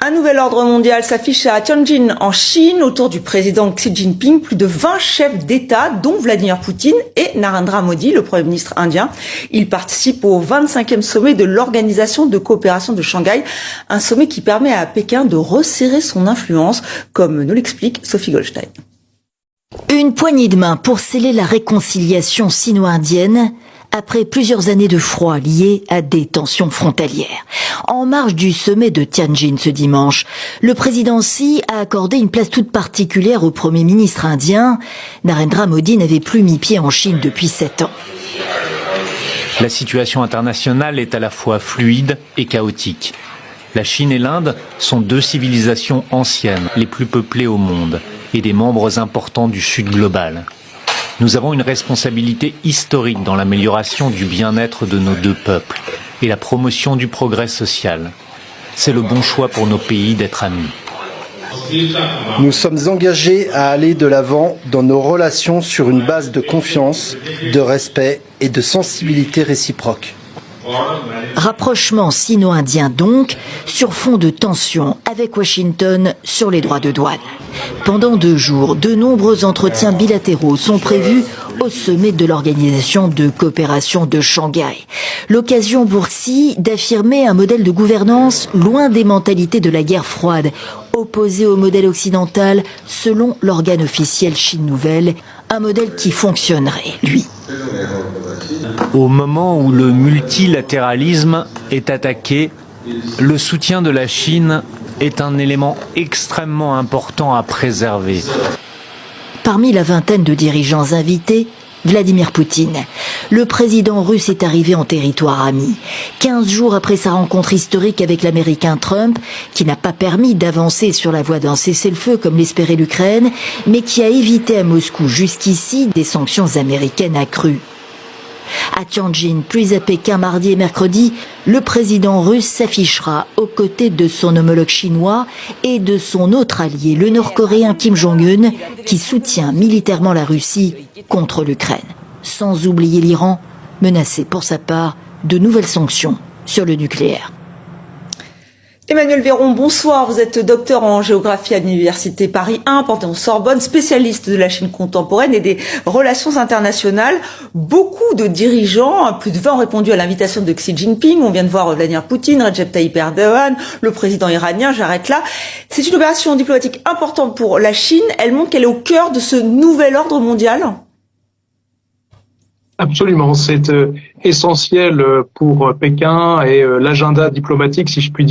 Un nouvel ordre mondial s'affiche à Tianjin, en Chine, autour du président Xi Jinping. Plus de 20 chefs d'État, dont Vladimir Poutine et Narendra Modi, le Premier ministre indien. Ils participent au 25e sommet de l'Organisation de coopération de Shanghai. Un sommet qui permet à Pékin de resserrer son influence, comme nous l'explique Sophie Goldstein. Une poignée de main pour sceller la réconciliation sino-indienne après plusieurs années de froid liées à des tensions frontalières. En marge du sommet de Tianjin ce dimanche, le président Xi a accordé une place toute particulière au Premier ministre indien. Narendra Modi n'avait plus mis pied en Chine depuis 7 ans. La situation internationale est à la fois fluide et chaotique. La Chine et l'Inde sont deux civilisations anciennes, les plus peuplées au monde, et des membres importants du Sud global. Nous avons une responsabilité historique dans l'amélioration du bien-être de nos deux peuples et la promotion du progrès social. C'est le bon choix pour nos pays d'être amis. Nous sommes engagés à aller de l'avant dans nos relations sur une base de confiance, de respect et de sensibilité réciproque. Rapprochement sino-indien donc, sur fond de tensions avec Washington sur les droits de douane. Pendant 2 jours, de nombreux entretiens bilatéraux sont prévus au sommet de l'Organisation de coopération de Shanghai. L'occasion pour Xi d'affirmer un modèle de gouvernance loin des mentalités de la guerre froide, opposé au modèle occidental selon l'organe officiel Chine Nouvelle, un modèle qui fonctionnerait, lui. Au moment où le multilatéralisme est attaqué, le soutien de la Chine est un élément extrêmement important à préserver. Parmi la vingtaine de dirigeants invités, Vladimir Poutine. Le président russe est arrivé en territoire ami, 15 jours après sa rencontre historique avec l'Américain Trump, qui n'a pas permis d'avancer sur la voie d'un cessez-le-feu comme l'espérait l'Ukraine, mais qui a évité à Moscou jusqu'ici des sanctions américaines accrues. À Tianjin, puis à Pékin mardi et mercredi, le président russe s'affichera aux côtés de son homologue chinois et de son autre allié, le nord-coréen Kim Jong-un, qui soutient militairement la Russie contre l'Ukraine. Sans oublier l'Iran, menacé pour sa part de nouvelles sanctions sur le nucléaire. Emmanuel Véron, bonsoir. Vous êtes docteur en géographie à l'Université Paris 1, Panthéon-Sorbonne, spécialiste de la Chine contemporaine et des relations internationales. Beaucoup de dirigeants, plus de 20 ont répondu à l'invitation de Xi Jinping. On vient de voir Vladimir Poutine, Recep Tayyip Erdogan, le président iranien, j'arrête là. C'est une opération diplomatique importante pour la Chine. Elle montre qu'elle est au cœur de ce nouvel ordre mondial. Absolument, c'est essentiel pour Pékin et l'agenda diplomatique, si je puis dire.